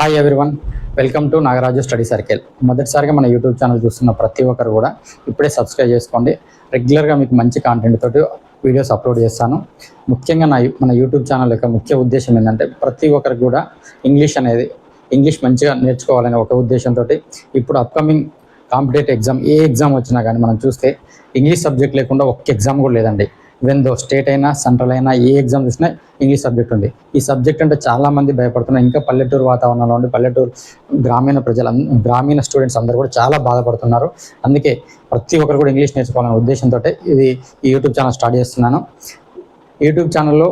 Hi everyone, welcome to Nagaraju study circle. మొదటిసారిగా మన YouTube channel చూస్తున్న ప్రతి ఒక్కరు కూడా ఇప్పుడే సబ్స్క్రైబ్ చేసుకోండి. రెగ్యులర్గా మీకు మంచి కాంటెంట్ తోటి వీడియోస్ అప్లోడ్ చేస్తాను. ముఖ్యంగా మన యూట్యూబ్ ఛానల్ యొక్క ముఖ్య ఉద్దేశం ఏంటంటే ప్రతి ఒక్కరికి కూడా ఇంగ్లీష్ మంచిగా నేర్చుకోవాలనే ఒక ఉద్దేశంతో ఇప్పుడు అప్కమింగ్ కాంపిటేటివ్ ఎగ్జామ్ ఏ ఎగ్జామ్ వచ్చినా కానీ మనం చూస్తే ఇంగ్లీష్ సబ్జెక్ట్ లేకుండా ఒక్క ఎగ్జామ్ కూడా లేదండి. ఈవెన్ దో స్టేట్ అయినా సెంట్రల్ అయినా ఏ ఎగ్జామ్ చూసినా ఇంగ్లీష్ సబ్జెక్ట్ ఉంది. ఈ సబ్జెక్ట్ అంటే చాలామంది భయపడుతున్నారు. ఇంకా పల్లెటూరు వాతావరణంలో ఉండి గ్రామీణ స్టూడెంట్స్ అందరూ కూడా చాలా బాధపడుతున్నారు. అందుకే ప్రతి ఒక్కరు కూడా ఇంగ్లీష్ నేర్చుకోవాలనే ఉద్దేశంతో ఈ యూట్యూబ్ ఛానల్ స్టార్ట్ చేస్తున్నాను. యూట్యూబ్ ఛానల్లో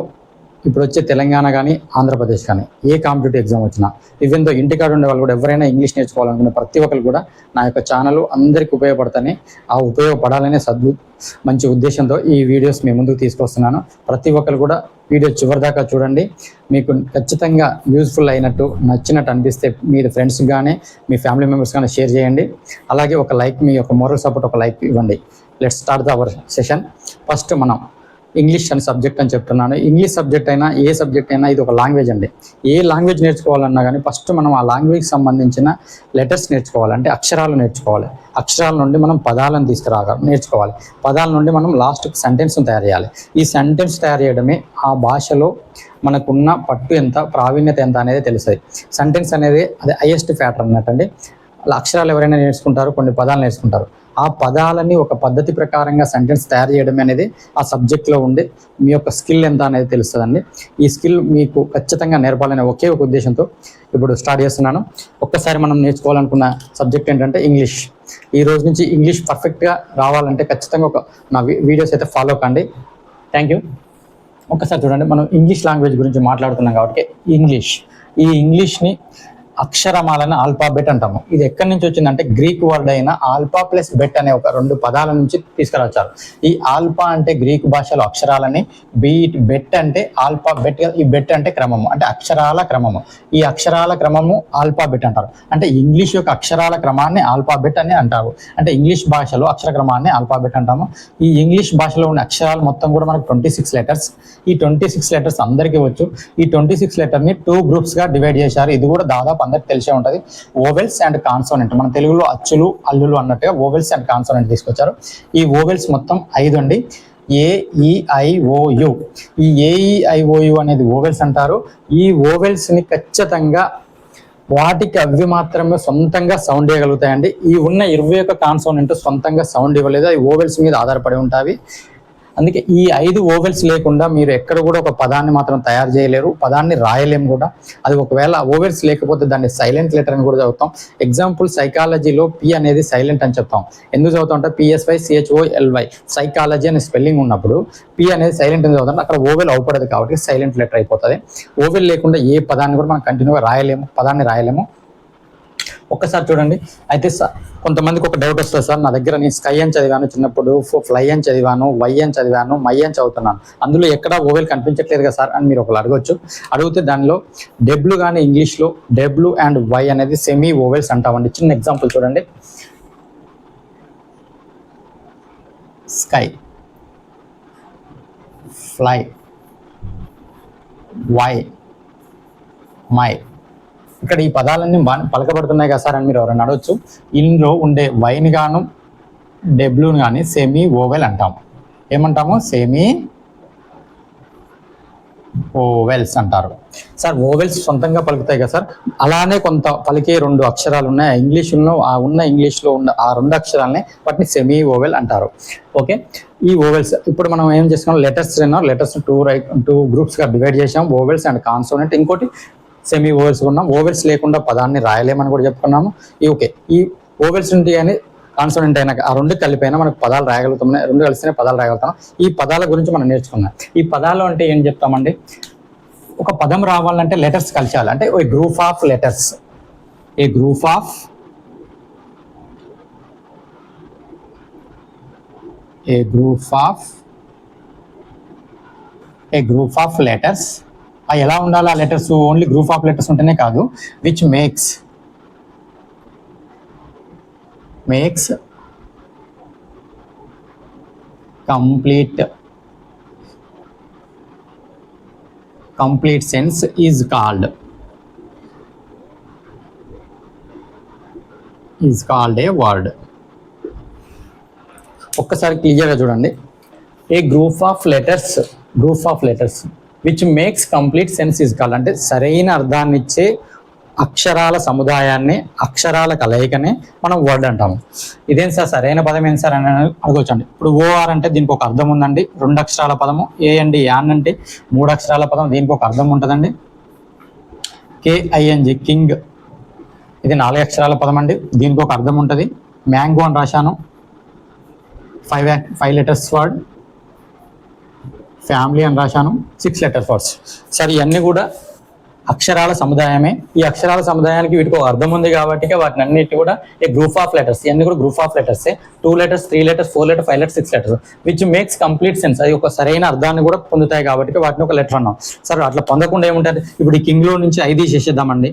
ఇప్పుడు వచ్చే తెలంగాణ కానీ ఆంధ్రప్రదేశ్ కానీ ఏ కాంపిటేటివ్ ఎగ్జామ్ వచ్చినా ఈవెన్ దో ఇంటికాడ ఉండే వాళ్ళు కూడా ఎవరైనా ఇంగ్లీష్ నేర్చుకోవాలనుకున్న ప్రతి ఒక్కరు కూడా నా యొక్క ఛానల్ అందరికీ ఉపయోగపడతానే, ఆ ఉపయోగపడాలనే మంచి ఉద్దేశంతో ఈ వీడియోస్ మీ ముందుకు తీసుకొస్తున్నాను. ప్రతి ఒక్కరు కూడా వీడియో చివరిదాకా చూడండి. మీకు ఖచ్చితంగా యూజ్ఫుల్ అయినట్టు నచ్చినట్టు అనిపిస్తే మీ ఫ్రెండ్స్ కానీ మీ ఫ్యామిలీ మెంబర్స్ కానీ షేర్ చేయండి. అలాగే ఒక లైక్, మీ యొక్క మోరల్ సపోర్ట్ ఒక లైక్ ఇవ్వండి. Let's start our session. First మనం ఇంగ్లీష్ అని సబ్జెక్ట్ అని చెప్తున్నాను. ఇంగ్లీష్ సబ్జెక్ట్ అయినా ఏ సబ్జెక్ట్ అయినా ఇది ఒక లాంగ్వేజ్ అండి. ఏ లాంగ్వేజ్ నేర్చుకోవాలన్నా కానీ ఫస్ట్ మనం ఆ లాంగ్వేజ్కి సంబంధించిన లెటర్స్ నేర్చుకోవాలి, అంటే అక్షరాలు నేర్చుకోవాలి. అక్షరాల నుండి మనం పదాలను నేర్చుకోవాలి. పదాల నుండి మనం లాస్ట్కి సెంటెన్స్ను తయారు చేయాలి. ఈ సెంటెన్స్ తయారు చేయడమే ఆ భాషలో మనకున్న పట్టు ఎంత, ప్రావీణ్యత ఎంత అనేది తెలుస్తుంది. సెంటెన్స్ అనేది అది హైయెస్ట్ ఫ్యాక్టర్ అన్నట్టండి. అలా అక్షరాలు ఎవరైనా నేర్చుకుంటారు, కొన్ని పదాలు నేర్చుకుంటారు. ఆ పదాలని ఒక పద్ధతి ప్రకారంగా సెంటెన్స్ తయారు చేయడం అనేది ఆ సబ్జెక్ట్లో ఉండి మీ యొక్క స్కిల్ ఎంత అనేది తెలుస్తుందండి. ఈ స్కిల్ మీకు ఖచ్చితంగా నేర్పాలనే ఒకే ఒక ఉద్దేశంతో ఇప్పుడు స్టార్ట్ చేస్తున్నాను. ఒక్కసారి మనం నేర్చుకోవాలనుకున్న సబ్జెక్ట్ ఏంటంటే ఇంగ్లీష్. ఈ రోజు నుంచి ఇంగ్లీష్ పర్ఫెక్ట్గా రావాలంటే ఖచ్చితంగా నా వీడియోస్ అయితే ఫాలో కండి. Thank you. ఒక్కసారి చూడండి, మనం ఇంగ్లీష్ లాంగ్వేజ్ గురించి మాట్లాడుతున్నాం కాబట్టి ఈ ఇంగ్లీష్ని అక్షరమాలని ఆల్ఫాబెట్ అంటాము. ఇది ఎక్కడి నుంచి వచ్చిందంటే గ్రీక్ వర్డ్ అయిన ఆల్ఫా ప్లస్ బెట్ అనే ఒక 2 పదాల నుంచి తీసుకురావచ్చారు. ఈ ఆల్ఫా అంటే గ్రీక్ భాషలో అక్షరాలని, బెట్ అంటే ఆల్ఫా బెట్. ఈ బెట్ అంటే క్రమము, అంటే అక్షరాల క్రమము. ఈ అక్షరాల క్రమము ఆల్ఫాబెట్ అంటారు. అంటే ఇంగ్లీష్ యొక్క అక్షరాల క్రమాన్ని ఆల్ఫాబెట్ అని అంటారు. అంటే ఇంగ్లీష్ భాషలో అక్షర క్రమాన్ని ఆల్ఫాబెట్ అంటాము. ఈ ఇంగ్లీష్ భాషలో ఉన్న అక్షరాలు మొత్తం కూడా మనకు 26 లెటర్స్. ఈ 26 లెటర్స్ అందరికీ వచ్చు. ఈ 26 లెటర్ని 2 గ్రూప్స్గా డివైడ్ చేశారు. ఇది కూడా దాదాపు అందరికి తెలిసే ఉంటుంది. Vowels and consonant. మన తెలుగులో అచ్చులు అల్లులు అన్నట్టుగా ఓవెల్స్ అండ్ కాన్సోనెంట్ తీసుకొచ్చారు. ఈ ఓవెల్స్ మొత్తం 5 అండి. AEIOU. ఈ AEIOU అనేది ఓవెల్స్ అంటారు. ఈ ఓవెల్స్ని ఖచ్చితంగా వాటికి అవి మాత్రమే సొంతంగా సౌండ్ ఇవ్వగలుగుతాయండి. ఈ ఉన్న 21 కాన్సోనెంట్ సొంతంగా సౌండ్ ఇవ్వలేదు, అవి ఓవెల్స్ మీద ఆధారపడి ఉంటాయి. అందుకే ఈ 5 ఓవెల్స్ లేకుండా మీరు ఎక్కడ కూడా ఒక పదాన్ని మాత్రం తయారు చేయలేరు, పదాన్ని రాయలేము కూడా. అది ఒకవేళ ఓవెల్స్ లేకపోతే దాన్ని సైలెంట్ లెటర్ అని కూడా చదువుతాం. ఎగ్జాంపుల్, సైకాలజీలో పి అనేది సైలెంట్ అని చెప్తాం. ఎందుకు చదువుతాం అంటే PSYCHOLY సైకాలజీ అనే స్పెల్లింగ్ ఉన్నప్పుడు పి అనేది సైలెంట్ అని చదువుతాం. అక్కడ ఓవెల్ అవుపడదు కాబట్టి సైలెంట్ లెటర్ అయిపోతుంది. ఓవెల్ లేకుండా ఏ పదాన్ని కూడా మనం కంటిన్యూగా రాయలేము, పదాన్ని రాయలేము. ఒక్కసారి చూడండి. అయితే కొంతమందికి ఒక డౌట్ వస్తుంది, సార్ నా దగ్గర నేను స్కై అని చదివాను చిన్నప్పుడు, ఫ్లై అని చదివాను, వై అని చదివాను, మై అని చదువుతున్నాను, అందులో ఎక్కడ ఓవెల్ కనిపించట్లేదు కదా సార్ అని మీరు ఒకరు అడగొచ్చు. అడిగితే దానిలో డబ్ల్యూ కానీ ఇంగ్లీష్లో డబ్ల్యూ అండ్ వై అనేది సెమీ ఓవెల్స్ అంటామండి. చిన్న ఎగ్జాంపుల్ చూడండి. Sky, fly, Y, my. ఇక్కడ ఈ పదాలన్నీ పలకబడుతున్నాయి కదా సార్ అని మీరు ఎవరైనా అడగచ్చు. ఇందులో ఉండే వైని గాను డబ్ల్యూని కానీ సెమీ ఓవెల్ అంటాము. ఏమంటాము? సెమీ ఓవెల్స్ అంటారు. సార్ ఓవెల్స్ సొంతంగా పలుకుతాయి కదా సార్, అలానే కొంత పలికే 2 అక్షరాలు ఉన్నాయి ఇంగ్లీష్లో. ఇంగ్లీష్లో ఉన్న ఆ 2 అక్షరాలని వాటిని సెమీ ఓవెల్ అంటారు. ఓకే, ఈ ఓవెల్స్ ఇప్పుడు మనం ఏం చేసుకున్నాం, లెటర్స్ 2 గ్రూప్స్గా డివైడ్ చేసాం, ఓవెల్స్ అండ్ కాన్సోనెంట్. ఇంకోటి సెమీ ఓవెల్స్ ఉన్నాం. ఓవెల్స్ లేకుండా పదాన్ని రాయలేమని కూడా చెప్పుకున్నాము. ఓకే, ఈ ఓవెల్స్ ఉంటే కానీ కాన్సోనెంట్ అయినా ఆ 2 కలిపైనా మనకు పదాలు రాయగలుగుతాం. 2 కలిస్తేనే పదాలు రాయగలుగుతాం. ఈ పదాల గురించి మనం నేర్చుకున్నాం. ఈ పదాలు అంటే ఏం చెప్తామండి, ఒక పదం రావాలంటే లెటర్స్ కలిసాలి. అంటే a group of letters, a group of letters. ఎలా ఉండాలి ఆ letters? Only group of letters ఉంటేనే కాదు, which makes complete sense is called is called a word. ఒక్కసారి క్లియర్గా చూడండి. A group of letters which makes complete sense is called, అంటే సరైన అర్థాన్ని ఇచ్చే అక్షరాల సముదాయాన్ని, అక్షరాల కలయికనే మనం వర్డ్ అంటాము. ఇదేం సార్ సరైన పదం ఏంటి సార్ అని అడగొచ్చండి. ఇప్పుడు ఓఆర్ అంటే దీనికి ఒక అర్థం ఉందండి, 2 అక్షరాల పదము. ఏ అండి యాన్ అంటే 3 అక్షరాల పదం, దీనికి ఒక అర్థం ఉంటుందండి. KING కింగ్, ఇది 4 అక్షరాల పదం అండి, దీనికి ఒక అర్థం ఉంటుంది. మ్యాంగో అని రాశాను, 5 letters వర్డ్. ఫ్యామిలీ అని రాశాను, 6 letters వర్డ్స్. సరే ఇవన్నీ కూడా అక్షరాల సముదాయమే. ఈ అక్షరాల సముదాయానికి వీటికి ఒక అర్థం ఉంది కాబట్టి వాటిని అన్నిటి కూడా ఏ గ్రూప్ ఆఫ్ లెటర్స్, ఇవన్నీ కూడా group of లెటర్సే. 2 letters, 3 letters, 4 letters, 5 letters, 6 letters which makes complete sense, అది ఒక సరైన అర్థాన్ని కూడా పొందుతాయి కాబట్టి వాటిని ఒక లెటర్ అన్నాం. సరే అట్లా పొందకుండా ఏముంటుంది, ఇప్పుడు ఈ కింగ్లో నుంచి 5 తీసేసేద్దామండి.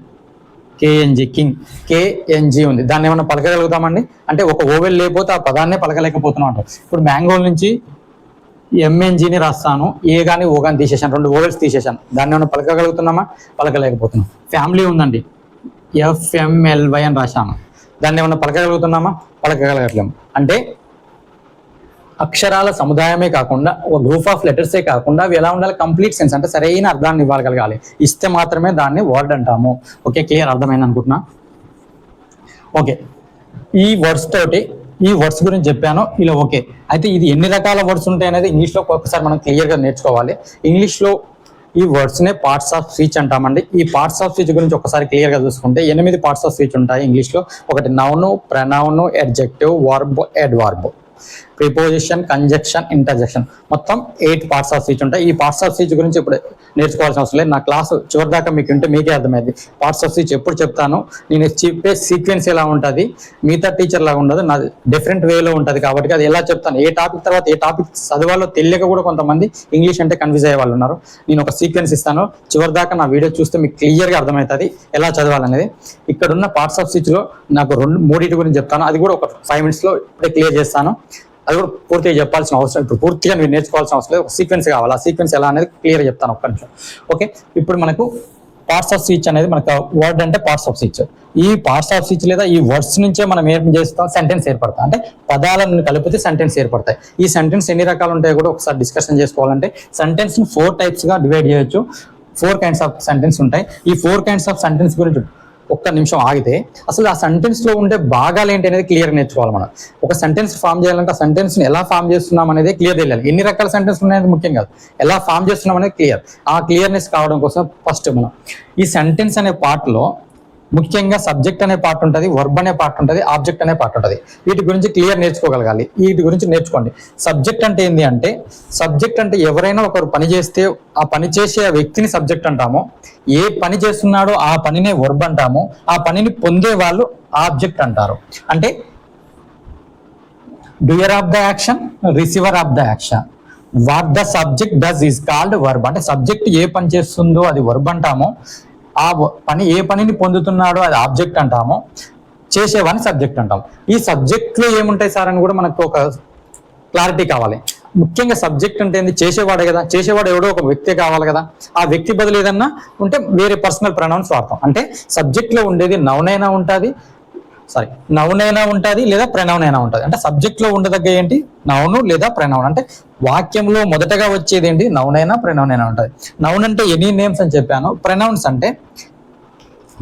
KNG కింగ్, KNG ఉంది, దాన్ని ఏమన్నా పలకగలుగుతామండి? అంటే ఒక ఓవెల్ లేకపోతే ఆ పదాన్నే పలకలేకపోతున్నాం అంటారు. ఇప్పుడు మ్యాంగో నుంచి MNGని రాస్తాను, ఏ కానీ ఓ కానీ తీసేసాను, 2 ఓవెల్స్ తీసేసాను, దాన్ని ఏమన్నా పలకగలుగుతున్నామా? పలకలేకపోతున్నాం. ఫ్యామిలీ ఉందండి, FMLY అని రాశాను, దాన్ని ఏమన్నా పలకగలుగుతున్నామా? పలకగలగట్లేము. అంటే అక్షరాల సముదాయమే కాకుండా ఒక గ్రూప్ ఆఫ్ లెటర్సే కాకుండా అవి ఎలా ఉండాలి? కంప్లీట్ సెన్స్, అంటే సరైన అర్థాన్ని ఇవ్వగలగాలి. ఇస్తే మాత్రమే దాన్ని వర్డ్ అంటాము. ఓకే, క్లియర్, అర్థమైంది అనుకుంటున్నా. ఓకే, ఈ వర్డ్స్ తోటి ఈ వర్డ్స్ గురించి చెప్పాను ఇలా. ఓకే, అయితే ఇది ఎన్ని రకాల వర్డ్స్ ఉంటాయి అనేది ఇంగ్లీష్లో ఒకసారి మనం క్లియర్గా నేర్చుకోవాలి. ఇంగ్లీష్లో ఈ వర్డ్స్నే పార్ట్స్ ఆఫ్ స్పీచ్ అంటామండి. ఈ పార్ట్స్ ఆఫ్ స్పీచ్ గురించి ఒకసారి క్లియర్గా చూసుకుంటే 8 పార్ట్స్ ఆఫ్ స్పీచ్ ఉంటాయి ఇంగ్లీష్లో. ఒకటి noun, pronoun, adjective, verb, adverb, preposition, conjunction, interjection, మొత్తం 8 పార్ట్స్ ఆఫ్ స్పీచ్ ఉంటాయి. ఈ పార్ట్స్ ఆఫ్ స్పీచ్ గురించి ఇప్పుడు నేర్చుకోవాల్సిన అవసరం లేదు. నా క్లాసు చివరిదాకా మీకు ఉంటే మీకే అర్థమైంది. పార్ట్స్ ఆఫ్ స్పీచ్ ఎప్పుడు చెప్తాను, నేను చెప్పే సీక్వెన్స్ ఎలా ఉంటుంది, మిగతా టీచర్ లాగా ఉండదు, నాది డిఫరెంట్ వేలో ఉంటుంది. కాబట్టి అది ఎలా చెప్తాను, ఏ టాపిక్ తర్వాత ఏ టాపిక్ చదవాలో తెలియక కూడా కొంతమంది ఇంగ్లీష్ అంటే కన్ఫ్యూజ్ అయ్యే వాళ్ళు ఉన్నారు. నేను ఒక సీక్వెన్స్ ఇస్తాను, చివరిదాకా నా వీడియో చూస్తే మీకు క్లియర్గా అర్థమవుతుంది ఎలా చదవాలనేది. ఇక్కడ ఉన్న పార్ట్స్ ఆఫ్ స్పీచ్లో నాకు 3 గురించి చెప్తాను, అది కూడా ఒక 5 minutesలో ఇప్పుడే క్లియర్ చేస్తాను. అది కూడా పూర్తిగా చెప్పాల్సిన అవసరం, ఇప్పుడు పూర్తిగా మీరు నేర్చుకోవాల్సిన అవసరం లేదు, ఒక సీక్వెన్స్ కావాలి. ఆ సీక్వెన్స్ ఎలా అనేది క్లియర్గా చెప్తాను ఒక్క నిమిషం. ఓకే, ఇప్పుడు మనకు పార్ట్స్ ఆఫ్ స్పీచ్ అనేది మనకు వర్డ్ అంటే పార్ట్స్ ఆఫ్ స్పీచ్. ఈ పార్ట్స్ ఆఫ్ స్పీచ్ లేదా ఈ వర్డ్స్ నుంచే మనం ఏం చేస్తాం, సెంటెన్స్ ఏర్పడతాం. అంటే పదాలను కలిపితే సెంటెన్స్ ఏర్పడతాయి. ఈ సెంటెన్స్ ఎన్ని రకాలు ఉంటాయో కూడా ఒకసారి డిస్కషన్ చేసుకోవాలంటే సెంటెన్స్ని 4 typesగా డివైడ్ చేయొచ్చు. 4 kinds ఆఫ్ సెంటెన్స్ ఉంటాయి. ఈ 4 kinds ఆఫ్ సెంటెన్స్ గురించి ఒక్క నిమిషం ఆగితే అసలు ఆ సెంటెన్స్ లో ఉండే భాగాలు ఏంటి అనేది క్లియర్ నేర్చుకోవాలి. మనం ఒక సెంటెన్స్ ఫామ్ చేయాలంటే ఆ సెంటెన్స్ ని ఎలా ఫామ్ చేస్తున్నాం అనేది క్లియర్ తెలియాలి. ఎన్ని రకాల సెంటెన్స్ ఉన్నాయనేది ముఖ్యం కాదు, ఎలా ఫామ్ చేస్తున్నాం అనేది క్లియర్. ఆ క్లియర్నెస్ కావడం కోసం ఫస్ట్ మనం ఈ సెంటెన్స్ అనే పార్ట్ లో ముఖ్యంగా సబ్జెక్ట్ అనే పార్ట్ ఉంటుంది, వర్బ్ అనే పార్ట్ ఉంటుంది, ఆబ్జెక్ట్ అనే పార్ట్ ఉంటుంది. వీటి గురించి క్లియర్ నేర్చుకోగలగాలి. వీటి గురించి నేర్చుకోండి. సబ్జెక్ట్ అంటే ఏంటి అంటే, సబ్జెక్ట్ అంటే ఎవరైనా ఒకరు పని చేస్తే ఆ పని చేసే వ్యక్తిని సబ్జెక్ట్ అంటాము. ఏ పని చేస్తున్నాడో ఆ పనినే వర్బ్ అంటాము. ఆ పనిని పొందే వాళ్ళు ఆబ్జెక్ట్ అంటారు. అంటే doer of the action, receiver of the action, what the subject does is called verb. అంటే సబ్జెక్ట్ ఏ పని చేస్తుందో అది వర్బ్ అంటాము. ఆ పని ఏ పనిని పొందుతున్నాడో అది ఆబ్జెక్ట్ అంటాము. చేసేవాడిని సబ్జెక్ట్ అంటాము. ఈ సబ్జెక్ట్లో ఏముంటాయి సార్ అని కూడా మనకు ఒక క్లారిటీ కావాలి. ముఖ్యంగా సబ్జెక్ట్ అంటే ఏంది, చేసేవాడే కదా. చేసేవాడు ఎవడో ఒక వ్యక్తి కావాలి కదా. ఆ వ్యక్తి బదులు ఏదన్నా ఉంటే వేరే పర్సనల్ ప్రొనౌన్స్ వాడతాం. అంటే సబ్జెక్ట్లో ఉండేది నౌన్ అయినా ఉంటుంది, నౌన్ అయినా ఉంటుంది లేదా ప్రొనౌన్ అయినా ఉంటుంది. అంటే సబ్జెక్ట్ లో ఉండదగ్గ ఏంటి, నౌన్ లేదా ప్రొనౌన్. అంటే వాక్యంలో మొదటగా వచ్చేది ఏంటి, నౌన్ అయినా ప్రొనౌన్ అయినా ఉంటుంది. నౌన్ అంటే ఎనీ నేమ్స్ అని చెప్పాను. ప్రొనౌన్స్ అంటే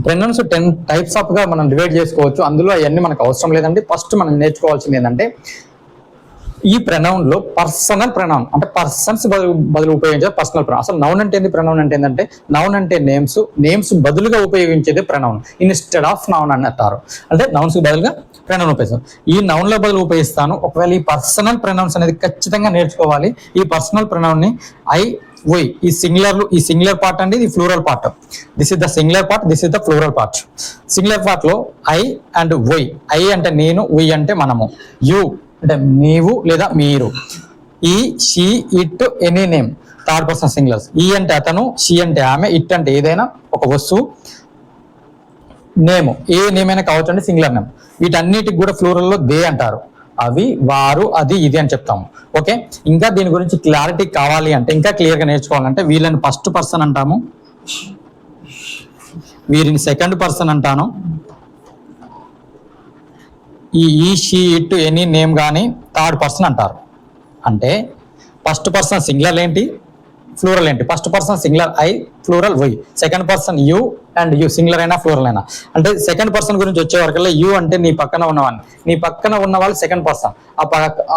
ప్రొనౌన్స్ 10 types ఆఫ్ గా మనం డివైడ్ చేసుకోవచ్చు. అందులో అవన్నీ మనకు అవసరం లేదండి. ఫస్ట్ మనం నేర్చుకోవాల్సింది ఏంటంటే ఈ ప్రొనౌన్ లో పర్సనల్ ప్రొనౌన్ అంటే పర్సన్స్ బదులు ఉపయోగించే పర్సనల్ ప్రొనౌన్. అసలు నౌన్ అంటే ఏంది, ప్రొనౌన్ అంటే ఏంటంటే నౌన్ అంటే నేమ్స్ బదులుగా ఉపయోగించేది ప్రొనౌన్. ఇన్స్టెడ్ ఆఫ్ నౌన్ అని అంటారు. అంటే నౌన్స్ బదులుగా ప్రొనౌన్ ఉపయోగిస్తాను. ఈ నౌన్ లో బదులు ఉపయోగిస్తాను. ఒకవేళ ఈ పర్సనల్ ప్రొనౌన్స్ అనేది ఖచ్చితంగా నేర్చుకోవాలి. ఈ పర్సనల్ ప్రొనౌన్ ని ఐ, వై, ఈ సింగులర్ పార్ట్ అండి, ఇది plural part. This is the singular part, this is the plural part. Singular part లో ఐ అండ్ వై. ఐ అంటే నేను, వై అంటే మనము, యు అంటే నీవు లేదా మీరు, ఈ, she, it, any name third person singulars. ఈ అంటే అతను, షీ అంటే ఆమె, ఇట్ అంటే ఏదైనా ఒక వస్తువు, నేమ్ ఏ నేమ్ అయినా కావచ్చు అంటే సింగులర్ నేమ్. వీటన్నిటికి కూడా ఫ్లూరల్ లో దే అంటారు. అవి, వారు, అది, ఇది అని చెప్తాము. ఓకే, ఇంకా దీని గురించి క్లారిటీ కావాలి అంటే, ఇంకా క్లియర్ గా నేర్చుకోవాలంటే వీళ్ళని ఫస్ట్ పర్సన్ అంటాము, వీరిని సెకండ్ పర్సన్ అంటాను, ఈ షీ ఇట్ ఎనీ నేమ్ కానీ థర్డ్ పర్సన్ అంటారు. అంటే ఫస్ట్ పర్సన్ సింగులర్ ఏంటి, ఫ్లూరల్ ఏంటి? First person singular I, plural we. Second person you and you, singular అయినా ఫ్లూరల్ అయినా. అంటే సెకండ్ పర్సన్ గురించి వచ్చే వరకల్లా యూ అంటే నీ పక్కన ఉన్నవాడిని, నీ పక్కన ఉన్న వాళ్ళు సెకండ్ పర్సన్.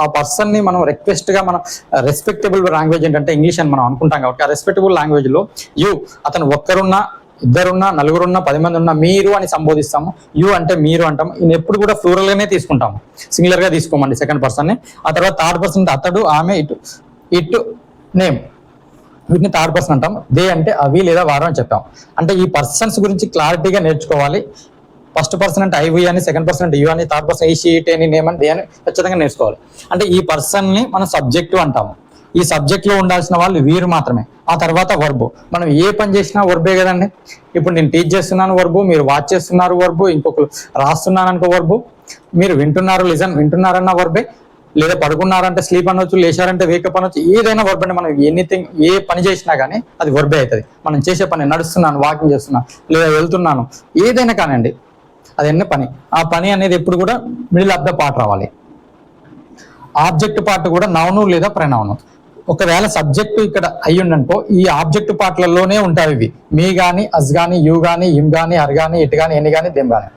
ఆ పర్సన్ ని మనం రిక్వెస్ట్ గా మనం రెస్పెక్టబుల్ లాంగ్వేజ్ ఏంటంటే ఇంగ్లీష్ అని మనం అనుకుంటాం కాబట్టి ఆ రెస్పెక్టబుల్ లాంగ్వేజ్ లో యూ, అతను ఒక్కరున్నా ఇద్దరున్నా నలుగురున్నా 10 మంది ఉన్నా మీరు అని సంబోధిస్తాము. యూ అంటే మీరు అంటాము. ఈయన ఎప్పుడు కూడా ఫ్లూరల్ గానే తీసుకుంటాము, సింగులర్ గా తీసుకోమండి సెకండ్ పర్సన్ ని. ఆ తర్వాత థర్డ్ పర్సన్ అతడు, ఆమె, ఇట్ నేమ్, వీటిని థర్డ్ పర్సన్ అంటాం. దే అంటే అవి లేదా వారు అని చెప్పాం. అంటే ఈ పర్సన్స్ గురించి క్లారిటీగా నేర్చుకోవాలి. ఫస్ట్ పర్సన్ అంటే ఐవి అని, సెకండ్ పర్సన్ అంటే యూ అని, థర్డ్ పర్సన్ ఈ షీ ఇట్ అని, నేమ్ అని, దే అని ఖచ్చితంగా నేర్చుకోవాలి. అంటే ఈ పర్సన్ ని మనం సబ్జెక్టు అంటాము. ఈ సబ్జెక్ట్ లో ఉండాల్సిన వాళ్ళు వీరు మాత్రమే. ఆ తర్వాత వర్బు. మనం ఏ పని చేసినా వర్బే కదండి. ఇప్పుడు నేను టీచ్ చేస్తున్నాను వర్బు, మీరు వాచ్ చేస్తున్నారు వర్బు, ఇంకొకరు రాస్తున్నాను అనుకో వర్బు, మీరు వింటున్నారు వింటున్నారన్న వర్బే, లేదా పడుకున్నారంటే స్లీప్ అనొచ్చు, లేచారంటే వేకప్ అనొచ్చు. ఏదైనా వర్బ్ అంటే మనం ఎనీథింగ్ ఏ పని చేసినా కానీ అది వర్బే అవుతుంది. మనం చేసే పని, నడుస్తున్నాను, వాకింగ్ చేస్తున్నాను, లేదా వెళ్తున్నాను, ఏదైనా కానివ్వండి అదన్నీ పని. ఆ పని అనేది ఎప్పుడు కూడా మిడిల్ ఆఫ్ ద పార్ట్ రావాలి. ఆబ్జెక్ట్ పార్ట్ కూడా నౌను లేదా ప్రనౌను. ఒకవేళ సబ్జెక్టు ఇక్కడ అయ్యుండనుకో ఈ ఆబ్జెక్ట్ పార్ట్లలోనే ఉంటాయి ఇవి. మీ కానీ, అస్ కానీ, యూ కానీ, ఇమ్ కానీ, అర్ కానీ, ఇట్ కానీ, ఎన్ని కానీ, దెమ్ కానీ.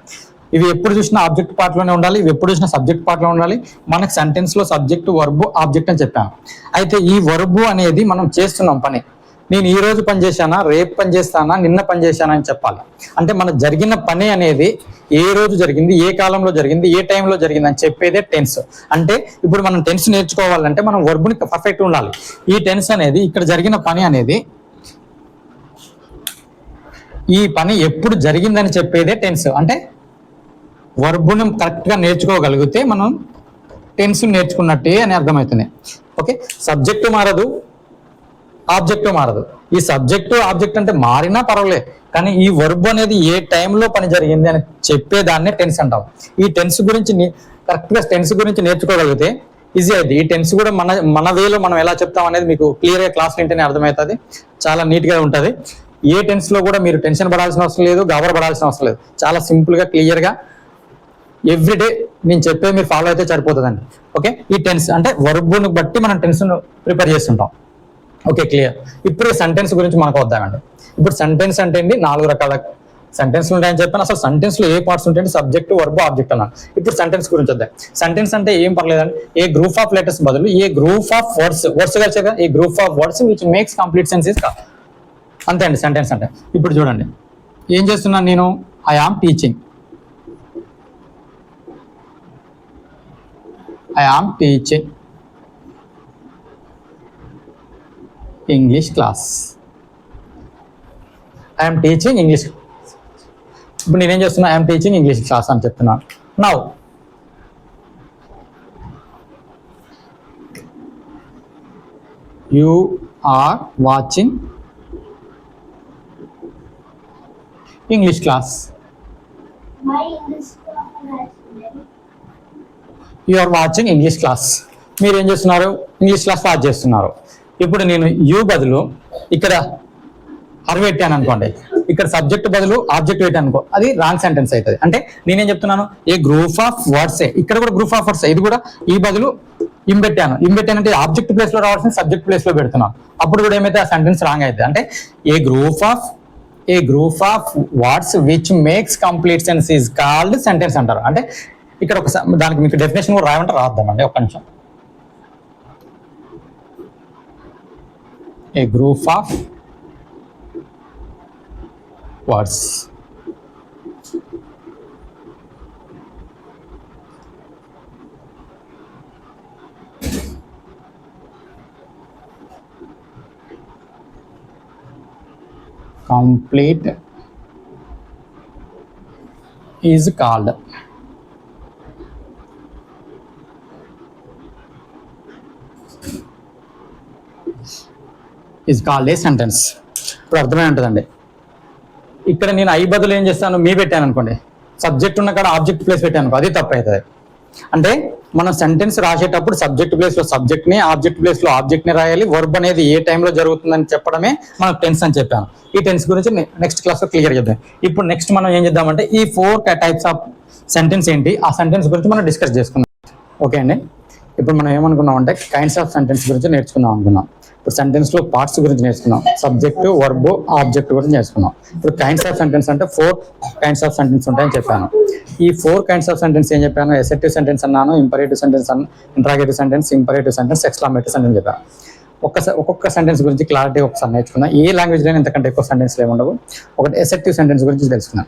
ఇవి ఎప్పుడు చూసినా ఆబ్జెక్ట్ పార్ట్ లోనే ఉండాలి, ఇవి ఎప్పుడు చూసినా సబ్జెక్ట్ పార్ట్ లో ఉండాలి. మనకు సెంటెన్స్ లో సబ్జెక్ట్, వర్బు, ఆబ్జెక్ట్ అని చెప్పాను. అయితే ఈ వర్బు అనేది మనం చేస్తున్నాం పని. నేను ఈ రోజు పని చేశానా, రేపు పని చేస్తానా, నిన్న పని చేశానా అని చెప్పాలి. అంటే మన జరిగిన పని అనేది ఏ రోజు జరిగింది, ఏ కాలంలో జరిగింది, ఏ టైంలో జరిగింది అని చెప్పేదే టెన్స్. అంటే ఇప్పుడు మనం టెన్స్ నేర్చుకోవాలంటే మనం వర్బుని పర్ఫెక్ట్ ఉండాలి. ఈ టెన్స్ అనేది ఇక్కడ జరిగిన పని అనేది ఈ పని ఎప్పుడు జరిగిందని చెప్పేదే టెన్స్. అంటే వర్బుని కరెక్ట్ గా నేర్చుకోగలిగితే మనం టెన్స్ నేర్చుకున్నట్టే అని అర్థమవుతుంది. ఓకే, సబ్జెక్టు మారదు, ఆబ్జెక్టు మారదు. ఈ సబ్జెక్టు ఆబ్జెక్ట్ అంటే మారినా పర్వాలేదు, కానీ ఈ వర్బ్ అనేది ఏ టైంలో పని జరిగింది అని చెప్పేదాన్నే టెన్స్ అంటాం. ఈ టెన్స్ గురించి కరెక్ట్ గా టెన్స్ గురించి నేర్చుకోగలిగితే ఈజీ అయింది. ఈ టెన్స్ కూడా మన వేలో మనం ఎలా చెప్తాం అనేది మీకు క్లియర్ గా క్లాస్ వింటేనే అర్థమవుతుంది. చాలా నీట్ గా ఉంటుంది. ఏ టెన్స్ లో కూడా మీరు టెన్షన్ పడాల్సిన అవసరం లేదు, గాబరపడాల్సిన అవసరం లేదు. చాలా సింపుల్ గా క్లియర్ గా ఎవ్రీడే నేను చెప్పేది మీరు ఫాలో అయితే సరిపోతుందండి. ఓకే, ఈ టెన్స్ అంటే వర్బును బట్టి మనం టెన్స్ ప్రిపేర్ చేస్తుంటాం. Okay, clear. ఇప్పుడు సెంటెన్స్ గురించి మనకు వద్దామండి. ఇప్పుడు సెంటెన్స్ అంటే ఏంటి, 4 రకాల సెంటెన్స్లు ఉంటాయని చెప్పాను. అసలు సెంటెన్స్ లో ఏ పార్ట్స్ ఉంటాయంటే సబ్జెక్ట్, వర్బ్, ఆబ్జెక్ట్ అన్నాను. ఇప్పుడు సెంటెన్స్ గురించి వద్దాం. సెంటెన్స్ అంటే ఏం పర్లేదండి, ఏ గ్రూప్ ఆఫ్ లెటర్స్ బదులు ఏ గ్రూప్ ఆఫ్ వర్డ్స్ కలిసే కదా, a group of words which makes complete senses కాదు. అంతే అండి సెంటెన్స్ అంటే. ఇప్పుడు చూడండి ఏం చేస్తున్నాను నేను, I am teaching, I am teaching English class. I am teaching English. ఇప్పుడు నేనేం చేస్తున్నా, I am teaching English class అని చెప్తున్నాను. Now you are watching English class. My English class. You are watching English class. మీరు ఏం చేస్తున్నారు, English class watch చేస్తున్నారు. ఇప్పుడు నేను యూ బదులు ఇక్కడ అర్ పెట్టాను అనుకోండి, ఇక్కడ సబ్జెక్ట్ బదులు ఆబ్జెక్ట్ పెట్టాను అనుకో, అది రాంగ్ సెంటెన్స్ అవుతుంది. అంటే నేనేం చెప్తున్నాను, ఏ గ్రూప్ ఆఫ్ వర్డ్సే, ఇక్కడ కూడా గ్రూప్ ఆఫ్ వర్డ్స్, ఇది కూడా ఈ బదులు ఇం పెట్టానంటే ఆబ్జెక్ట్ ప్లేస్ లో రావాల్సిన సబ్జెక్ట్ ప్లేస్ లో పెడుతున్నాను. అప్పుడు కూడా ఏమైతే ఆ సెంటెన్స్ రాంగ్ అవుతుంది. అంటే a group of words which makes complete sense is called sentence అంటారు. అంటే ఇక్కడ ఒక దానికి మీకు డెఫినేషన్ కూడా రాయమంటే రాద్దామండి, ఒక్క నిమిషం. A group of words complete is called is called a sentence. ఇప్పుడు అర్థమై ఉంటుందండి. ఇక్కడ నేను ఐ బదులు ఏం చేస్తాను, మీ పెట్టాను అనుకోండి, సబ్జెక్ట్ ఉన్న కాడ ఆబ్జెక్ట్ ప్లేస్ పెట్టాను అనుకో, అది తప్పు అవుతుంది. అంటే మనం సెంటెన్స్ రాసేటప్పుడు సబ్జెక్ట్ ప్లేస్ లో సబ్జెక్ట్ ని, ఆబ్జెక్ట్ ప్లేస్ లో ఆబ్జెక్ట్ ని రాయాలి. వర్బ్ అనేది ఏ టైంలో జరుగుతుందని చెప్పడమే మనం టెన్స్ అని చెప్పాను. ఈ టెన్స్ గురించి నెక్స్ట్ క్లాస్ లో క్లియర్ చేద్దాం. ఇప్పుడు నెక్స్ట్ మనం ఏం చేద్దామంటే ఈ 4 టైప్స్ ఆఫ్ సెంటెన్స్ ఏంటి, ఆ సెంటెన్స్ గురించి మనం డిస్కస్ చేసుకుందాం. ఓకే అండి. ఇప్పుడు మనం ఏమనుకున్నాం అంటే కైండ్స్ ఆఫ్ సెంటెన్స్ గురించి నేర్చుకుందాం అనుకున్నాం. ఇప్పుడు సెంటెన్స్ లో పార్ట్స్ గురించి నేర్చుకున్నాం. సబ్జెక్ట్, వర్బ్, ఆబ్జెక్ట్ గురించి నేర్చుకున్నాం. ఇప్పుడు కైండ్స్ ఆఫ్ సెంటెన్స్ అంటే 4 కైండ్స్ ఆఫ్ సెంటెన్స్ ఉంటాయని చెప్పాను. ఈ 4 కైండ్స్ ఆఫ్ సెంటెన్స్ ఏం చెప్పాను? అసర్టివ్ సెంటెన్స్ అన్నాను, ఇంపరేటివ్ సెంటెన్స్ అన్నాను, interrogative sentence, imperative sentence, exclamative sentence చెప్పాను. ఒక్కొక్క సెంటెన్స్ గురించి క్లారిటీ ఒకసారి నేర్చుకుందాం. ఏ లాంగ్వేజ్ లో ఇంతకంటే ఎక్కువ సెంటెన్స్ ఏముండవు. ఒకటి అసర్టివ్ సెంటెన్స్ గురించి తెలుసుకుందాం.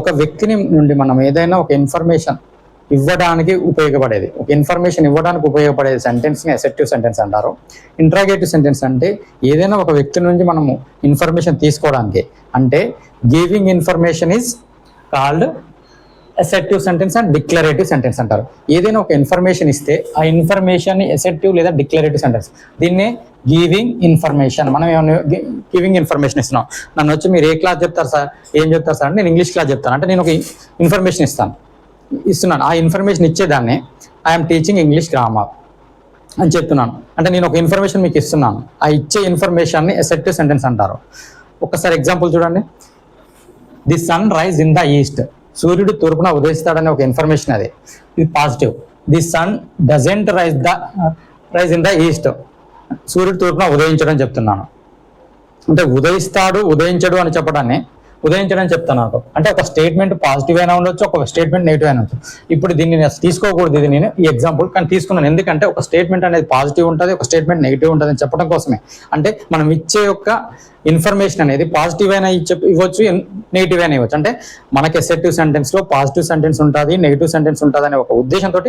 ఒక వ్యక్తిని నుండి మనం ఏదైనా ఒక ఇన్ఫర్మేషన్ ఇవ్వడానికి ఉపయోగపడేది, ఒక ఇన్ఫర్మేషన్ ఇవ్వడానికి ఉపయోగపడే సెంటెన్స్ ని అసర్టివ్ సెంటెన్స్ అంటారు. ఇంట్రాగేటివ్ సెంటెన్స్ అంటే ఏదైనా ఒక వ్యక్తి నుంచి మనము ఇన్ఫర్మేషన్ తీసుకోవడానికి, అంటే giving information is called assertive sentence and declarative sentence అంటారు. ఏదైనా ఒక ఇన్ఫర్మేషన్ ఇస్తే ఆ ఇన్ఫర్మేషన్ అసర్టివ్ లేదా డిక్లరేటివ్ సెంటెన్స్. దీన్నే గివింగ్ ఇన్ఫర్మేషన్. మనం ఏమైనా గివింగ్ ఇన్ఫర్మేషన్ ఇస్తున్నాం. నన్ను వచ్చి మీరు ఏ క్లాస్ చెప్తారు సార్, ఏం చెప్తారు సార్ అంటే నేను ఇంగ్లీష్ క్లాస్ చెప్తాను. అంటే నేను ఒక ఇన్ఫర్మేషన్ ఇస్తున్నాను. ఆ ఇన్ఫర్మేషన్ ఇచ్చేదాన్ని ఐఎమ్ టీచింగ్ ఇంగ్లీష్ గ్రామర్ అని చెప్తున్నాను. అంటే నేను ఒక ఇన్ఫర్మేషన్ మీకు ఇస్తున్నాను. ఆ ఇచ్చే ఇన్ఫర్మేషన్ని అసర్టివ్ సెంటెన్స్ అంటారు. ఒక్కసారి ఎగ్జాంపుల్ చూడండి. The sun rise in the east. సూర్యుడు తూర్పున ఉదయిస్తాడనే ఒక ఇన్ఫర్మేషన్, అది ఇది positive. The sun doesn't rise in the east. సూర్యుడు తూర్పున ఉదయించడం చెప్తున్నాను. అంటే ఉదయిస్తాడు, ఉదయించడు అని చెప్పడాన్ని ఉదయించడం చెప్తాను నాకు. అంటే ఒక స్టేట్మెంట్ పాజిటివ్ అయినా ఉండొచ్చు, ఒక స్టేట్మెంట్ నెగిటివ్ అయినా ఉండొచ్చు. ఇప్పుడు దీన్ని నేను తీసుకోకూడదు, ఇది నేను ఈ ఎగ్జాంపుల్ కానీ తీసుకున్నాను. ఎందుకంటే ఒక స్టేట్మెంట్ అనేది పాజిటివ్ ఉంటుంది, ఒక స్టేట్మెంట్ నెగిటివ్ ఉంటుంది అని చెప్పడం కోసమే. అంటే మనం ఇచ్చే యొక్క ఇన్ఫర్మేషన్ అనేది పాజిటివ్ అయినా ఇవ్వచ్చు, నెగిటివ్ అయినా ఇవ్వచ్చు. అంటే మనకి అసర్టివ్ సెంటెన్స్ లో పాజిటివ్ సెంటెన్స్ ఉంటుంది, నెగిటివ్ సెంటెన్స్ ఉంటుంది అనే ఒక ఉద్దేశంతో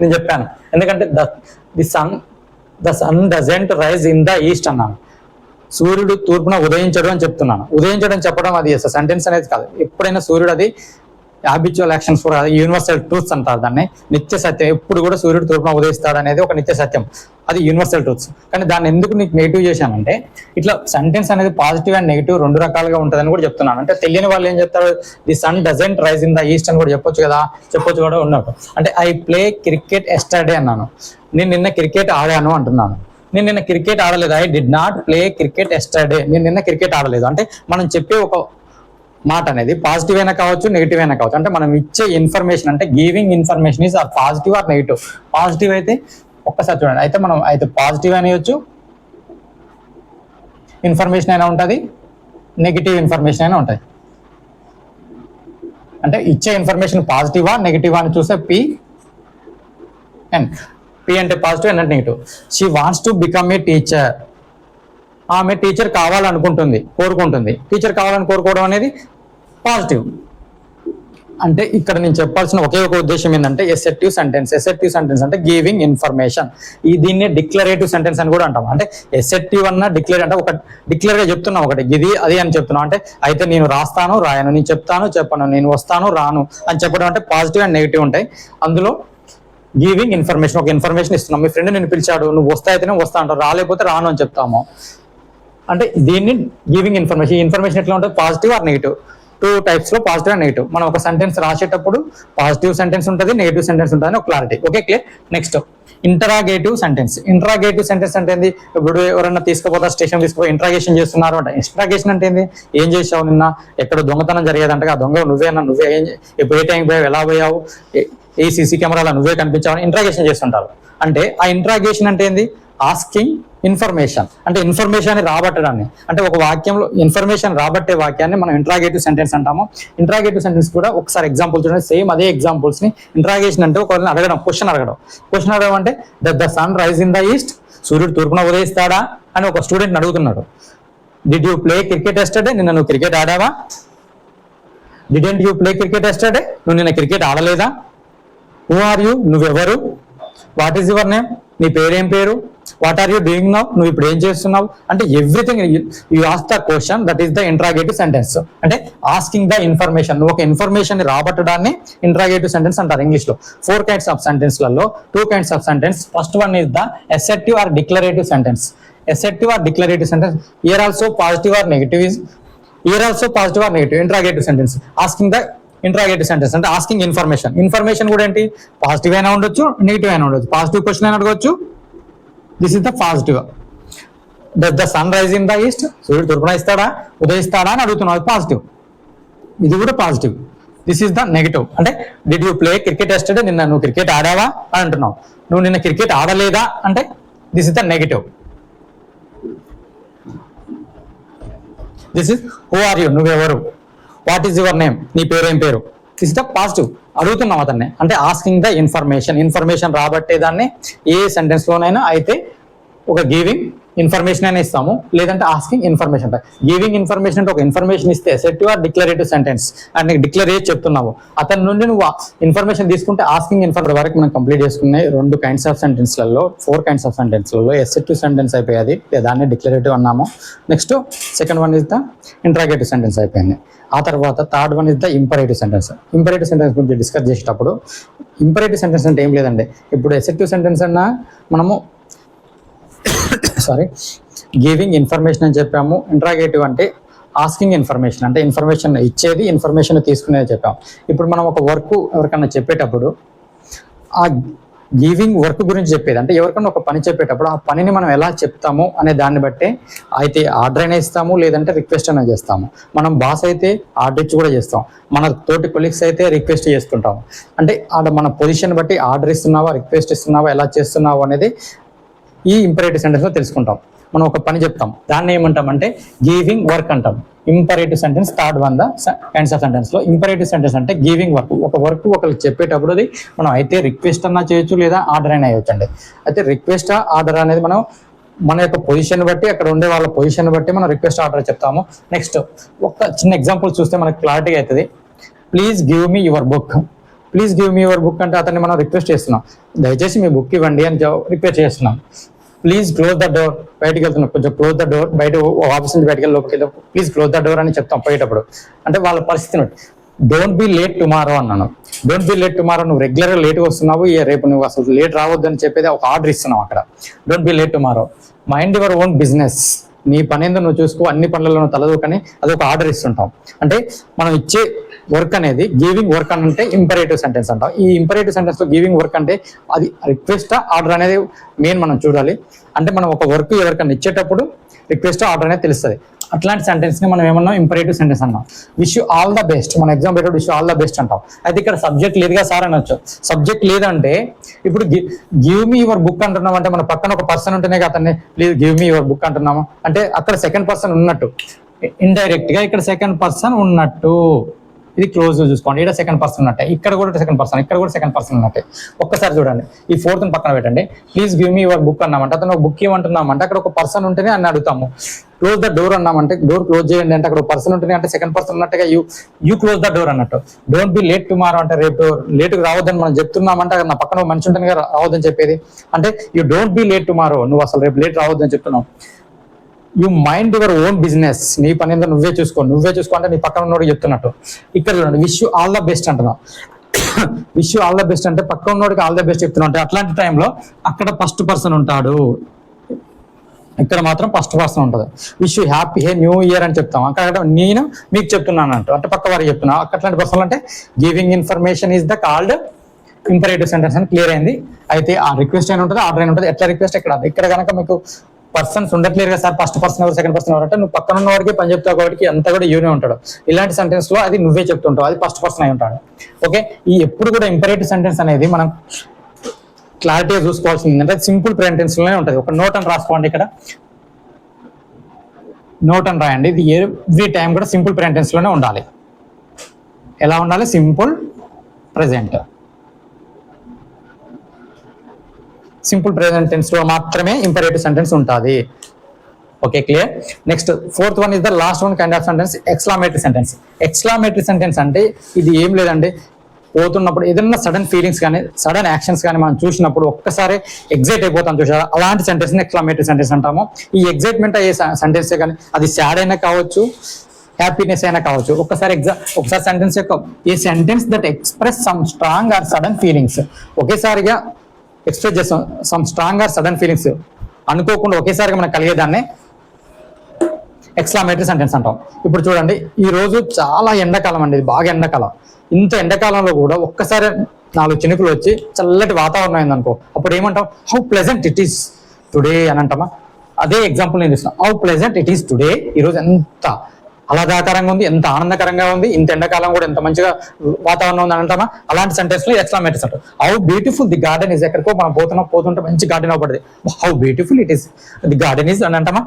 నేను చెప్పాను. ఎందుకంటే the sun doesn't rise in the east అన్నాను. సూర్యుడు తూర్పున ఉదయించడం అని చెప్తున్నాను. ఉదయించడం చెప్పడం అది సెంటెన్స్ అనేది కాదు. ఎప్పుడైనా సూర్యుడు అది habitual actions for universal truths అంటారు దాన్ని. నిత్య సత్యం. ఎప్పుడు కూడా సూర్యుడు తూర్పున ఉదయిస్తాడు అనేది ఒక నిత్య సత్యం, అది యూనివర్సల్ ట్రూత్స్. కానీ దాన్ని ఎందుకు నీకు నెగిటివ్ చేశానంటే ఇట్లా సెంటెన్స్ అనేది పాజిటివ్ అండ్ నెగిటివ్ 2 రకాలుగా ఉంటుందని కూడా చెప్తున్నాను. అంటే తెలియని వాళ్ళు ఏం చెప్తారు, the sun doesn't rise in the east అని కూడా చెప్పొచ్చు కదా, చెప్పొచ్చు కూడా ఉన్నట్టు. అంటే ఐ ప్లే క్రికెట్ ఎస్టర్డే అన్నాను. నేను నిన్న క్రికెట్ ఆడాను అంటున్నాను. నేను నిన్న క్రికెట్ ఆడలేదు. I did not play cricket yesterday. నేను నిన్న క్రికెట్ ఆడలేదు. అంటే మనం చెప్పే ఒక మాట అనేది పాజిటివ్ అయినా కావచ్చు, నెగిటివ్ అయినా కావచ్చు. అంటే మనం ఇచ్చే ఇన్ఫర్మేషన్, అంటే giving information is positive or negative. Positive అయితే ఒక్కసారి చూడండి, అయితే మనం అయితే పాజిటివ్ అని ఇవ్వచ్చు, ఇన్ఫర్మేషన్ అయినా ఉంటుంది, నెగిటివ్ ఇన్ఫర్మేషన్ అయినా ఉంటుంది. అంటే ఇచ్చే ఇన్ఫర్మేషన్ పాజిటివా నెగిటివా అని చూస్తే పి అంటే positive and negative. She wants to become a teacher. ఆమె టీచర్ కావాలనుకుంటుంది, కోరుకుంటుంది. టీచర్ కావాలని కోరుకోవడం అనేది పాజిటివ్. అంటే ఇక్కడ నేను చెప్పాల్సిన ఒకే ఒక ఉద్దేశం ఏంటంటే అసర్టివ్ సెంటెన్స్. అసర్టివ్ సెంటెన్స్ అంటే గివింగ్ ఇన్ఫర్మేషన్. దీన్నే డిక్లరేటివ్ సెంటెన్స్ అని కూడా అంటాం. అంటే అసర్టివ్ అన్న డిక్లేర్ అంటే ఒక డిక్లేర్ గా చెప్తున్నాం, ఒకటి ఇది అది అని చెప్తున్నాం. అంటే అయితే నేను రాస్తాను, రాయను, నేను చెప్తాను, చెప్పను, నేను వస్తాను, రాను అని చెప్పడం. అంటే పాజిటివ్ అండ్ నెగిటివ్ ఉంటాయి. అందులో గివింగ్ ఇన్ఫర్మేషన్, ఒక ఇన్ఫర్మేషన్ ఇస్తున్నాం. మీ ఫ్రెండ్ నేను పిలిచాడు, నువ్వు వస్తా అయితేనే వస్తా అంటావు, రాలేకపోతే రాను అని చెప్తాము. అంటే దీన్ని గివింగ్ ఇన్ఫర్మేషన్. ఈ ఇన్ఫర్మేషన్ ఎట్లా ఉంటుంది, పాజిటివ్ ఆర్ నెగిటివ్. 2 టైప్స్ లో పాజిటివ్ అండ్ నెగిటివ్. మనం ఒక సెంటెన్స్ రాసేటప్పుడు పాజిటివ్ సెంటెన్స్ ఉంటుంది, నెగిటివ్ సెంటెన్స్ ఉంటుంది, ఒక clarity. Okay, clear. Next interrogative sentence. Interrogative sentence అంటే ఏంది? ఇప్పుడు ఎవరన్నా తీసుకుపోతా, స్టేషన్ తీసుకుపోయి ఇంటరాగేషన్ చేస్తున్నారు అంటే ఇంటరాగేషన్ అంటే ఏంది? ఏం చేసావు నిన్న, ఎక్కడ దొంగతనం జరిగేదంటే ఆ దొంగ నువ్వేనా, నువ్వే ఇప్పుడు ఏ టైంకి పోయావు, ఎలా పోయావు, ఏ సీసీ కెమెరాలో నువ్వే కనిపించావని ఇంటరాగేషన్ చేస్తుంటారు. అంటే ఆ ఇంటరాగేషన్ అంటే ఏంది? Asking information. అంటే ఇన్ఫర్మేషన్ రాబట్టడాన్ని, అంటే ఒక వాక్యంలో ఇన్ఫర్మేషన్ రాబట్టే వాక్యాన్ని మనం ఇంటరాగేటివ్ సెంటెన్స్ అంటాము. ఇంటరాగేటివ్ సెంటెన్స్ కూడా ఒకసారి ఎగ్జాంపుల్ చూడండి. సేమ్ అదే ఎగ్జాంపుల్స్ ని ఇంటరాగేషన్ అంటే ఒకరిని అడగడం, క్వశ్చన్ అడగడం అంటే the sun rise in the east. సూర్యుడు తూర్పున ఉదయిస్తాడా అని ఒక స్టూడెంట్ అడుగుతున్నాడు. Did you play cricket yesterday? నిన్న నువ్వు క్రికెట్ ఆడావా? Didn't you play cricket yesterday? నువ్వు నిన్న క్రికెట్ ఆడలేదా? Who are you? నువ్వెవరు? What is your name? నీ పేరేం పేరు? What are you doing now? నువ్వు ఇప్పుడు ఏం చేస్తున్నావు? అంటే everything you ask the question, that is the interrogative sentence. అంటే ఆస్కింగ్ ద ఇన్ఫర్మేషన్. నువ్వు ఒక ఇన్ఫర్మేషన్ రాబట్టడాన్ని ఇంటరాగేటివ్ సెంటెన్స్ అంటారు ఇంగ్లీష్ లో. 4 kinds ఆఫ్ సెంటెన్స్ లలో 2 kinds of sentence. First one is the assertive or declarative sentence. Assertive or declarative sentence. Here also positive or negative is, here also positive or negative interrogative sentence, asking the interrogative sentence అంటే asking information కూడా ఏంటి, positive అయినా ఉండొచ్చు, negative అయినా ఉండొచ్చు. Positive question అయినా అడగవచ్చు, this is the positive. Does the sun rise in the east, సూర్యుడు తూర్పున ఇస్తాడా, ఉదయిస్తాడా అని అడుగుతున్నావు, పాజిటివ్. ఇది కూడా positive. This is the negative అంటే did you play cricket yesterday, నిన్న నువ్వు క్రికెట్ ఆడావా అని అంటున్నావు. నువ్వు నిన్న క్రికెట్ ఆడలేదా అంటే this is the negative. This is who are you, నువ్వెవరు, వాట్ ఈస్ యువర్ నేమ్, నీ పేరు ఏం పేరు. దిస్ ఇస్ ద పాజిటివ్, అడుగుతున్నాం అతన్ని. అంటే ఆస్కింగ్ ద ఇన్ఫర్మేషన్ రాబట్టే దాన్ని ఏ సెంటెన్స్ లోనైనా అయితే ఒక గివింగ్ ఇన్ఫర్మేషన్ అయినా ఇస్తాము, లేదంటే ఆస్కింగ్ ఇన్ఫర్మేషన్. గివింగ్ ఇన్ఫర్మేషన్ అంటే ఒక ఇన్ఫర్మేషన్ ఇస్తే అసెర్టివ్ ఆర్ డిక్లరేటివ్ సెంటెన్స్ అండ్ నీకు డిక్లేర్ చేసి చెప్తున్నావు. అతని నుండి నువ్వు ఇన్ఫర్మేషన్ తీసుకుంటే ఆస్కింగ్ ఇన్ఫర్మేషన్ వరకు మనం కంప్లీట్ చేసుకున్నాయి. 2 kinds ఆఫ్ సెంటెన్స్లలో 4 kinds ఆఫ్ సెంటెన్స్లలో అసెర్టివ్ సెంటెన్స్ అయిపోయేది, దాన్ని డిక్లరేటివ్ అన్నాము. Next second one is the interrogative sentence అయిపోయింది. ఆ తర్వాత third one is the imperative sentence. Imperative sentence గురించి డిస్కస్ చేసేటప్పుడు ఇంపరేటివ్ సెంటెన్స్ అంటే ఏం లేదండి, ఇప్పుడు అసెర్టివ్ సెంటెన్స్ అన్నా మనము గివింగ్ ఇన్ఫర్మేషన్ అని చెప్పాము. ఇంట్రాగేటివ్ అంటే ఆస్కింగ్ ఇన్ఫర్మేషన్, అంటే ఇన్ఫర్మేషన్ ఇచ్చేది, ఇన్ఫర్మేషన్ తీసుకునేది చెప్పాము. ఇప్పుడు మనం ఒక వర్క్ ఎవరికన్నా చెప్పేటప్పుడు ఆ గివింగ్ వర్క్ గురించి చెప్పేది, అంటే ఎవరికన్నా ఒక పని చెప్పేటప్పుడు ఆ పనిని మనం ఎలా చెప్తాము అనే దాన్ని బట్టే అయితే ఆర్డర్ అయినా ఇస్తాము, లేదంటే రిక్వెస్ట్ అయినా చేస్తాము. మనం బాస్ అయితే ఆర్డర్ ఇచ్చి కూడా చేస్తాం, మన తోటి కొలీగ్స్ అయితే రిక్వెస్ట్ చేస్తుంటాము. అంటే ఆడ మన పొజిషన్ బట్టి ఆర్డర్ ఇస్తున్నావా, రిక్వెస్ట్ ఇస్తున్నావా, ఎలా చేస్తున్నావు అనేది ఈ ఇంపరేటివ్ సెంటెన్స్ లో తెలుసుకుంటాం. మనం ఒక పని చెప్తాం, దాన్ని ఏమంటామంటే గివింగ్ వర్క్ అంటాం. Imperative sentence third one the kinds of sentence లో. ఇంపరేటివ్ సెంటెన్స్ అంటే గివింగ్ వర్క్, ఒక వర్క్ ఒకరికి చెప్పేటప్పుడు అది మనం అయితే రిక్వెస్ట్ అన్నా చేయొచ్చు, లేదా ఆర్డర్ అయినా చేయొచ్చు అండి. అయితే రిక్వెస్ట్ ఆర్డర్ అనేది మనం మన యొక్క పొజిషన్ బట్టి, అక్కడ ఉండే వాళ్ళ పొజిషన్ బట్టి మనం రిక్వెస్ట్ ఆర్డర్ చెప్తాము. నెక్స్ట్ ఒక చిన్న ఎగ్జాంపుల్ చూస్తే మనకు క్లారిటీ అవుతుంది. Please give me your book. Please give me your book అంటే అతన్ని మనం రిక్వెస్ట్ చేస్తున్నాం, దయచేసి మీ బుక్ ఇవ్వండి అని రిక్వెస్ట్ చేస్తున్నాం. ప్లీజ్ క్లోజ్ ద డోర్, బయటకు వెళ్తున్నాం, కొంచెం క్లోజ్ ద డోర్, బయట ఆఫీస్ నుంచి బయటకు లోపలికి వెళ్తాం, ప్లీజ్ క్లోజ్ ద డోర్ అని చెప్తాం పోయేటప్పుడు. అంటే వాళ్ళ పరిస్థితిని డోంట్ బి లేట్ టుమారో అన్నాను. డోంట్ బి లేట్ టుమారో, నువ్వు రెగ్యులర్గా లేట్గా వస్తున్నావు, రేపు నువ్వు అసలు లేట్ రావద్దు అని చెప్పేది ఒక ఆర్డర్ ఇస్తున్నావు అక్కడ. Don't be late tomorrow. Mind your own business, నీ పని ఏందో నువ్వు చూసుకో, అన్ని పనులలో తలదూకని అది ఒక ఆర్డర్ ఇస్తుంటాం. అంటే మనం ఇచ్చే వర్క్ అనేది గివింగ్ వర్క్ అని అంటే ఇంపరేటివ్ సెంటెన్స్ అంటాం. ఈ ఇంపరేటివ్ సెంటెన్స్ లో గివింగ్ వర్క్ అంటే అది రిక్వెస్ట్ ఆర్డర్ అనేది మెయిన్ మనం చూడాలి. అంటే మనం ఒక వర్క్ ఎవరికన్నా ఇచ్చేటప్పుడు రిక్వెస్ట్ ఆర్డర్ అనేది తెలుస్తుంది. అట్లాంటి సెంటెన్స్ ని మనం ఏమన్నాం, ఇంపరేటివ్ సెంటెన్స్ అన్నాం. Wish you all the best, మన ఎగ్జామ్ పెట్టాడు wish you all the best అంటాం. అయితే ఇక్కడ సబ్జెక్ట్ లేదుగా సార్ అనొచ్చు. సబ్జెక్ట్ లేదంటే ఇప్పుడు గివ్ మీ యువర్ బుక్ అంటున్నాం అంటే మన పక్కన ఒక పర్సన్ ఉంటేనే అతన్ని please give me your book అంటున్నాము అంటే అక్కడ సెకండ్ పర్సన్ ఉన్నట్టు, ఇండైరెక్ట్ గా ఇక్కడ సెకండ్ పర్సన్ ఉన్నట్టు. ఇది క్లోజ్ చూసుకోండి, ఇక్కడ సెకండ్ పర్సన్ ఉన్నట్టే, ఇక్కడ కూడా సెకండ్ పర్సన్, ఇక్కడ కూడా సెకండ్ పర్సన్ ఉన్నట్టే. ఒక్కసారి చూడండి, ఈ ఫోర్త్ పక్కన పెట్టండి. Please give me your book అన్నామంటే అతను బుక్ ఇవ్వమంటున్నామంటే అక్కడ ఒక పర్సన్ ఉంటేనే అని అడుగుతాము. క్లోజ్ ద డోర్ అన్నామంటే డోర్ క్లోజ్ చేయండి అంటే అక్కడ ఒక పర్సన్ ఉంటేనే, అంటే సెకండ్ పర్సన్ ఉన్నట్టుగా యూ క్లోజ్ ద డోర్ అన్నట్టు. డోంట్ బి లేట్ టుమారో అంటే రేపు లేటుగా రావద్దని మనం చెప్తున్నామంటే అక్కడ నా పక్కన ఒక మనిషి ఉంటేనే రావద్దని చెప్పేది. అంటే you don't be late tomorrow, నువ్వు అసలు రేపు లేట్ రావద్దని చెప్తున్నావు. You mind your own business, నీ పని ఏందో నువ్వే చూసుకో అంటే నీ పక్కన ఉన్నోడు చెప్తున్నట్టు. ఇక్కడ చూడండి, wish you all the best అంటున్నావు. Wish you all the best అంటే పక్కన ఉన్నోడికి ఆల్ ద బెస్ట్ చెప్తున్నావు. అంటే అట్లాంటి టైంలో అక్కడ ఫస్ట్ పర్సన్ ఉంటాడు, ఇక్కడ మాత్రం ఫస్ట్ పర్సన్ ఉంటుంది. Wish you happy new year అని చెప్తాం, అక్కడ నేను మీకు చెప్తున్నాను అంటూ, అంటే పక్క వారికి చెప్తున్నా. అట్లాంటి పర్సన్ అంటే giving information is the called imperative sentence అని క్లియర్ అయింది. అయితే ఆ రిక్వెస్ట్ అయినా ఉంటుంది, ఆర్డర్ అయినా ఉంటుంది. ఎట్లా రిక్వెస్ట్ ఇక్కడ కనుక మీకు పర్సన్స్ ఉండట్లేరు కదా సార్, ఫస్ట్ పర్సన్ ఎవరు సెకండ్ పర్సన్ ఎవరు అంటే నువ్వు పక్కన ఉన్న వాడికి పని చెప్తావు కాబట్టి అంతా కూడా యూనే ఉంటాడు. ఇలాంటి సెంటెన్స్ లో అది నువ్వే చెప్తుంటావు, అది ఫస్ట్ పర్సన్ అయి ఉంటాడు. ఓకే, ఈ ఎప్పుడు కూడా ఇంపరేటివ్ సెంటెన్స్ అనేది మనం క్లారిటీగా చూసుకోవాల్సింది అంటే సింపుల్ ప్రెజెంటెన్స్ లోనే ఉంటుంది. ఒక నోట్ అని రాసుకోండి, ఇక్కడ నోట్ అని రాయండి. ఇది ఎవ్రీ టైం కూడా సింపుల్ ప్రెజెంటెన్స్ లోనే ఉండాలి. ఎలా ఉండాలి? Simple present, simple present tense లో మాత్రమే ఇంపరేటివ్ సెంటెన్స్ ఉంటుంది. Okay, clear. Next fourth one is the last one kind of sentence, exclamatory sentence. Exclamatory sentence అంటే ఇది ఏం లేదండి, పోతున్నప్పుడు ఏదైనా సడన్ ఫీలింగ్స్ కానీ సడన్ యాక్షన్స్ కానీ మనం చూసినప్పుడు ఒక్కసారి ఎగ్జైట్ అయిపోతాం చూసారా, అలాంటి సెంటెన్స్ ఎక్స్క్లమేటరీ సెంటెన్స్ అంటాము. ఈ ఎగ్జైట్మెంట్ అయ్యే సెంటెన్సే కానీ అది సాడ్ అయినా కావచ్చు, హ్యాపీనెస్ అయినా కావచ్చు. ఒకసారి సెంటెన్స్ యొక్క a sentence that express some strong or sudden feelings, ఒకేసారిగా ఎక్స్ప్రెస్ చేస్తాం some strong or sudden feelings అనుకోకుండా ఒకేసారిగా మనకు కలిగేదాన్ని ఎక్స్క్లమేటరీ సెంటెన్స్ అంటాం. ఇప్పుడు చూడండి, ఈ రోజు చాలా ఎండాకాలం అండి, ఇది బాగా ఎండాకాలం. ఇంత ఎండాకాలంలో కూడా ఒక్కసారి 4 చినుకులు వచ్చి చల్లటి వాతావరణం అయిందనుకో, అప్పుడు ఏమంటాం? How pleasant it is today అని అంటామా? అదే ఎగ్జాంపుల్ నేను ఇస్తున్నాను. How pleasant it is today, ఈరోజు ఎంత ఆహ్లాదకరంగా ఉంది, ఎంత ఆనందకరంగా ఉంది, ఇంత ఎండాకాలం కూడా ఎంత మంచిగా వాతావరణం ఉంది అని అంటామా? అలాంటి సెంటెన్స్ లో ఎక్స్క్లమేటరీస్ అంటారు. How beautiful the garden is, ఎక్కడికో మనం పోతుంటే మంచి గార్డెన్ అవ్వబడింది, how beautiful it is the garden is అని అంటామా?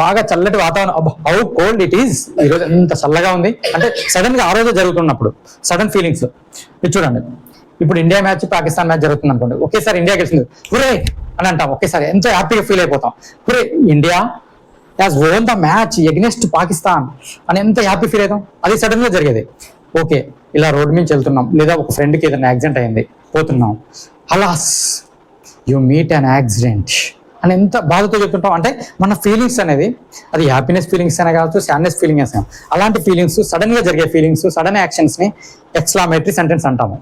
బాగా చల్లటి వాతావరణం, హౌ కోల్డ్ ఇట్ ఈస్, ఈరోజు ఎంత చల్లగా ఉంది అంటే సడన్ గా ఆ రోజు జరుగుతున్నప్పుడు సడన్ ఫీలింగ్స్. ఇది చూడండి, ఇప్పుడు ఇండియా మ్యాచ్ పాకిస్తాన్ మ్యాచ్ జరుగుతుంది అనుకోండి, ఒకేసారి ఇండియా గెలిచింది హురే అని అంటాం, ఒకేసారి ఎంతో హ్యాపీగా ఫీల్ అయిపోతాం. హురే India has వోన్ the match against Pakistan అని ఎంత హ్యాపీ ఫీల్ అవుతాం. అది సడన్ గా జరిగేది. ఓకే, ఇలా రోడ్ నుంచి వెళ్తున్నాం, లేదా ఒక ఫ్రెండ్కి ఏదైనా యాక్సిడెంట్ అయింది, పోతున్నాం, అలాస్ యు మీట్ అన్ యాక్సిడెంట్ అని ఎంత బాధతో చెప్తుంటాం. అంటే మన ఫీలింగ్స్ అనేది, అది హ్యాపీనెస్ ఫీలింగ్స్ అయినా కావచ్చు, సాడ్నెస్ ఫీలింగ్స్ అయినా, అలాంటి ఫీలింగ్స్, సడన్ గా జరిగే ఫీలింగ్స్, సడన్ యాక్షన్స్ ని ఎక్స్క్లమేటరీ సెంటెన్స్ అంటాము.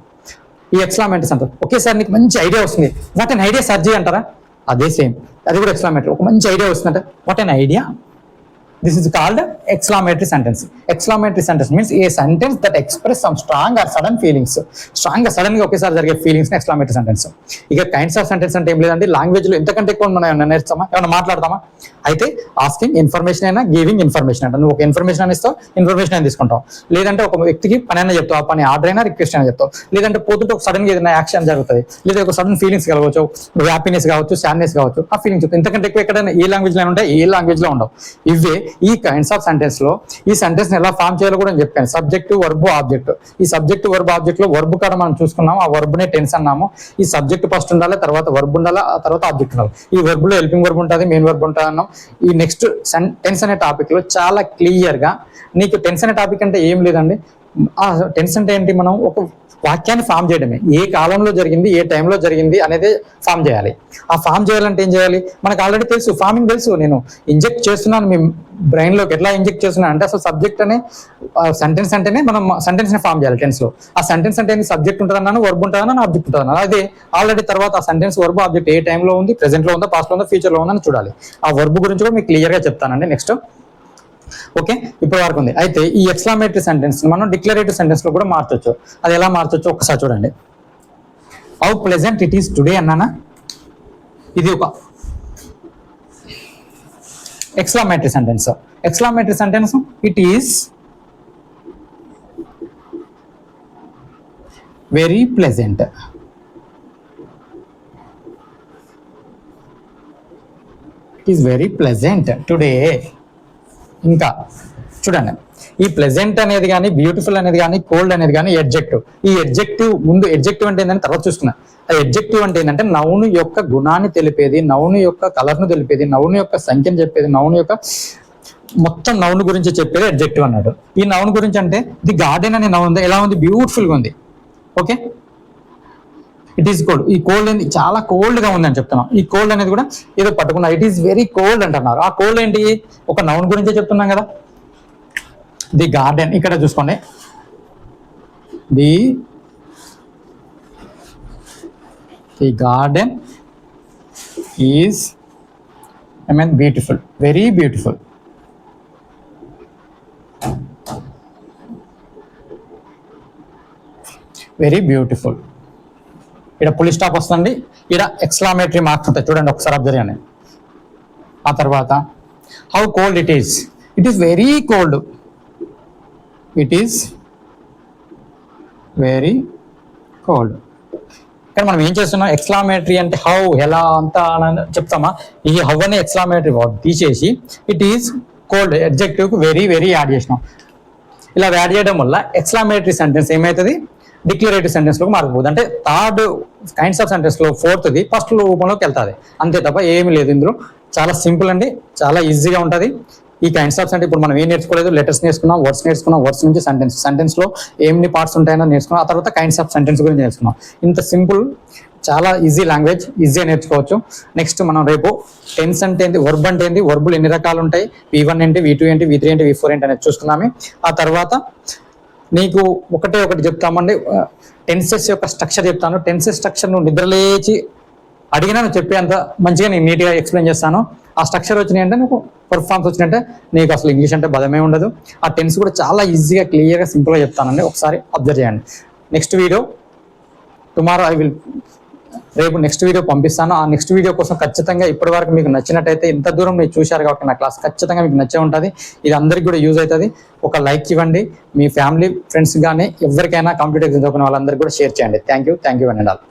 ఈ ఎక్స్క్లమేటరీ సెంటెన్స్ ఒకేసారి నీకు మంచి ఐడియా వస్తుంది, వాట్ అన్ ఐడియా సర్జీ అంటారా? అదే సేమ్, అది కూడా ఎక్స్క్లమేటరీ. ఒక మంచి ఐడియా వస్తుందంటే what an idea, this is called exclamatory sentence. Exclamatory sentence means a sentence that express some strong or sudden feelings. Strong గా సడన్ గా ఒకేసారి జరిగే ఫీలింగ్స్ ని ఎక్స్క్లమేటరీ సెంటెన్స్. ఇక కైండ్స్ ఆఫ్ సెంటెన్స్ అంటే ఏం లేదండి, లాంగ్వేజ్ లో ఎంతకంటే ఎక్కువ మనం ఏమైనా నేర్చుతామా, ఏమైనా మాట్లాడతామా? అయితే ఆస్కింగ్ ఇన్ఫర్మేషన్ అయినా, గివింగ్ ఇన్ఫర్మేషన్ అంటే నువ్వు ఒక ఇన్ఫర్మేషన్ అని ఇస్తావు, ఇన్ఫర్మేషన్ అని తీసుకుంటావు. లేదంటే ఒక వ్యక్తికి పని అయినా చెప్తావు, ఆ పని ఆర్డర్ అయినా రిక్వెస్ట్ అయినా చెప్తావు. లేదంటే పోతుంటే ఒక సడన్ గా ఏదైనా యాక్షన్ జరుగుతుంది, లేదా ఒక సడన్ ఫీలింగ్స్ కలవచ్చు, హ్యాపీనెస్ కావచ్చు, సాడ్నెస్ కావచ్చు, ఆ ఫీలింగ్స్ చెప్తావు. ఇంతకంటే ఎక్కువ ఎక్కడైనా ఏ లాంగ్వేజ్ లో ఉంటాయి, ఏ లాంగ్వేజ్ లో ఉండవు. ఇవే ఈ కైండ్స్ ఆఫ్ సెంటెన్స్ లో. ఈ సెంటెన్స్ ఎలా ఫామ్ చేయాలో కూడా చెప్పాను. Subject, verb, object. ఈ సబ్జెక్ట్, వర్బ్, ఆబ్జెక్ట్ లో వర్బ్ కాడ మనం చూసుకున్నాము, ఆ వర్బ్ నే టెన్స్ అన్నాము. ఈ సబ్జెక్ట్ ఫస్ట్ ఉండాలి, తర్వాత వర్బ్ ఉండాలి, ఆ తర్వాత ఆబ్జెక్ట్ ఉండాలి. ఈ వర్బ్ లో హెల్పింగ్ వర్బ్ ఉంటుంది, మెయిన్ వర్బ్ ఉంటుంది అన్నాం. ఈ నెక్స్ట్ టెన్స్ అనే టాపిక్ లో చాలా క్లియర్ గా నీకు టెన్స్ అనే టాపిక్ అంటే ఏం లేదండి. ఆ టెన్స్ అంటే ఏంటి, మనం ఒక వాక్యాన్ని ఫామ్ చేయడమే. ఏ కాలంలో జరిగింది, ఏ టైంలో జరిగింది అనేది ఫామ్ చేయాలి. ఆ ఫామ్ చేయాలంటే ఏం చేయాలి, మనకు ఆల్రెడీ తెలుసు, ఫార్మింగ్ తెలుసు. నేను ఇంజెక్ట్ చేస్తున్నాను మీ బ్రెయిన్ లోకి, ఎట్లా ఇంజెక్ట్ చేస్తున్నాను అంటే అసలు సబ్జెక్ట్ అనే సెంటెన్స్ అంటేనే మనం సెంటెన్స్ ని ఫామ్ చేయాలి టెన్స్ లో. ఆ సెంటెన్స్ అంటే సబ్జెక్ట్ ఉంటుందన్నాను, వర్బ్ ఉంటుందన్నాను, ఆబ్జెక్ట్ ఉంటుందన్నాను. అదే ఆల్రెడీ తర్వాత ఆ సెంటెన్స్, వర్బ్, ఆబ్జెక్ట్ ఏ టైంలో ఉంది, ప్రెసెంట్ లో ఉందా, పాస్ట్ లో ఉందా, ఫ్యూచర్ లో ఉందని చూడాలి. ఆ వర్బ్ గురించి కూడా మీకు క్లియర్ గా చెప్తానండి నెక్స్ట్. ఓకే, ఇప్పటి వరకు ఉంది. అయితే ఈ ఎక్స్క్లమేటరీ సెంటెన్స్ మనం డిక్లరేటివ్ సెంటెన్స్ లో కూడా మార్చొచ్చు. అది ఎలా మార్చొచ్చు ఒకసారి చూడండి. How pleasant it is today అన్నానా, ఇది ఒక exclamatory sentence. Exclamatory sentence, it is very pleasant. It is very pleasant today. ఇంకా చూడండి, ఈ ప్లెజెంట్ అనేది కానీ, బ్యూటిఫుల్ అనేది కానీ, కోల్డ్ అనేది కానీ ఎడ్జెక్టివ్. ఈ ఎడ్జెక్టివ్ ముందు, ఎడ్జెక్టివ్ అంటే ఏంటంటే తర్వాత చూసుకున్నా. ఆ ఎడ్జెక్టివ్ అంటే ఏంటంటే నౌను యొక్క గుణాన్ని తెలిపేది, నౌను యొక్క కలర్ను తెలిపేది, నౌను యొక్క సంఖ్యను చెప్పేది, నౌను యొక్క మొత్తం నౌన్ గురించి చెప్పేది ఎడ్జెక్టివ్ అన్నాడు. ఈ నౌన్ గురించి అంటే ది గార్డెన్ అనే నౌన్ ఎలా ఉంది, బ్యూటిఫుల్ గా ఉంది. Okay, it is cold. ఈ కోల్డ్ ఏంది, చాలా కోల్డ్ గా ఉంది అని చెప్తున్నాం. ఈ కోల్డ్ అనేది కూడా ఏదో పట్టుకున్నా, ఇట్ ఈస్ వెరీ కోల్డ్ అంటున్నారు. ఆ కోల్డ్ ఏంటి, ఒక నౌన్ గురించే చెప్తున్నాం కదా. ది గార్డెన్, ఇక్కడ చూసుకోండి, the garden is beautiful, very beautiful. Very beautiful. ఇక్కడ పులి స్టాప్ వస్తుంది, ఇక్కడ ఎక్స్క్లమేటరీ మార్క్స్ ఉంటాయి చూడండి, ఒకసారి అబ్జర్వ్ చేయండి. ఆ తర్వాత how cold it is, it is very cold. It is very cold. ఇక్కడ మనం ఏం చేస్తున్నాం, ఎక్స్క్లమేటరీ అంటే హౌ, ఎలా అంతా చెప్తామా. ఈ హౌ అనే ఎక్స్క్లమేటరీ వర్డ్ తీసేసి ఇట్ ఈస్ కోల్డ్ అడ్జెక్టివ్ కు వెరీ వెరీ యాడ్ చేసినాం. ఇలా యాడ్ చేయడం వల్ల ఎక్స్క్లమేటరీ సెంటెన్స్ ఏమవుతుంది, డిక్లరేటివ్ సెంటెన్స్ లోకి మారిపోతుంది. అంటే థర్డ్ కైండ్స్ ఆఫ్ సెంటెన్స్ లో ఫోర్త్ది ఫస్ట్ రూపంలోకి వెళ్తుంది. అంతే తప్ప ఏమి లేదు ఇందులో. చాలా సింపుల్ అండి, చాలా ఈజీగా ఉంటుంది. ఈ కైండ్స్ ఆఫ్ సెంటెన్స్ ఇప్పుడు మనం ఏం నేర్చుకోలేదు, లెటర్స్ నేర్చుకున్నాం, వర్డ్స్ నేర్చుకున్నాం, వర్డ్స్ నుంచి సెంటెన్స్ లో ఏమి పార్ట్స్ ఉంటాయో నేర్చుకున్నాం. ఆ తర్వాత కైండ్స్ ఆఫ్ సెంటెన్స్ గురించి నేర్చుకున్నాం. ఇంత సింపుల్, చాలా ఈజీ లాంగ్వేజ్, ఈజీగా నేర్చుకోవచ్చు. నెక్స్ట్ మనం రేపు టెన్స్ అంటే ఏంటి, వర్బ్ అంటే ఏంటి, వర్బులు ఎన్ని రకాలు ఉంటాయి, V1 ఏంటి, V2 ఏంటి, V3 ఏంటి, V4 ఏంటి అనేది చూసుకున్నామే. ఆ తర్వాత నీకు ఒకటి చెప్తామండి, టెన్సెస్ యొక్క స్ట్రక్చర్ చెప్తాను. టెన్సెస్ స్ట్రక్చర్ నువ్వు నిద్రలేచి అడిగినా నువ్వు చెప్పేంత మంచిగా నేను నీట్గా ఎక్స్ప్లెయిన్ చేస్తాను. ఆ స్ట్రక్చర్ వచ్చినాయంటే నీకు పర్ఫార్మ్స్ వచ్చినట్టే నీకు అసలు ఇంగ్లీష్ అంటే బలమే ఉండదు. ఆ టెన్స్ కూడా చాలా ఈజీగా క్లియర్గా సింపుల్గా చెప్తానండి, ఒకసారి అబ్జర్వ్ చేయండి. నెక్స్ట్ వీడియో టుమారో రేపు నెక్స్ట్ వీడియో పంపిస్తాను. ఆ నెక్స్ట్ వీడియో కోసం ఖచ్చితంగా ఇప్పటి వరకు మీకు నచ్చినట్టయితే, ఇంత దూరం మీరు చూశారు కాబట్టి నా క్లాస్ ఖచ్చితంగా మీకు నచ్చే ఉంటుంది. ఇది అందరికీ కూడా యూజ్ అవుతుంది. ఒక లైక్ ఇవ్వండి, మీ ఫ్యామిలీ ఫ్రెండ్స్ కానీ ఎవరికైనా కంప్యూటర్ ఎగ్జామ్ చదువుకునే వాళ్ళందరికీ కూడా షేర్ చేయండి. Thank you and all.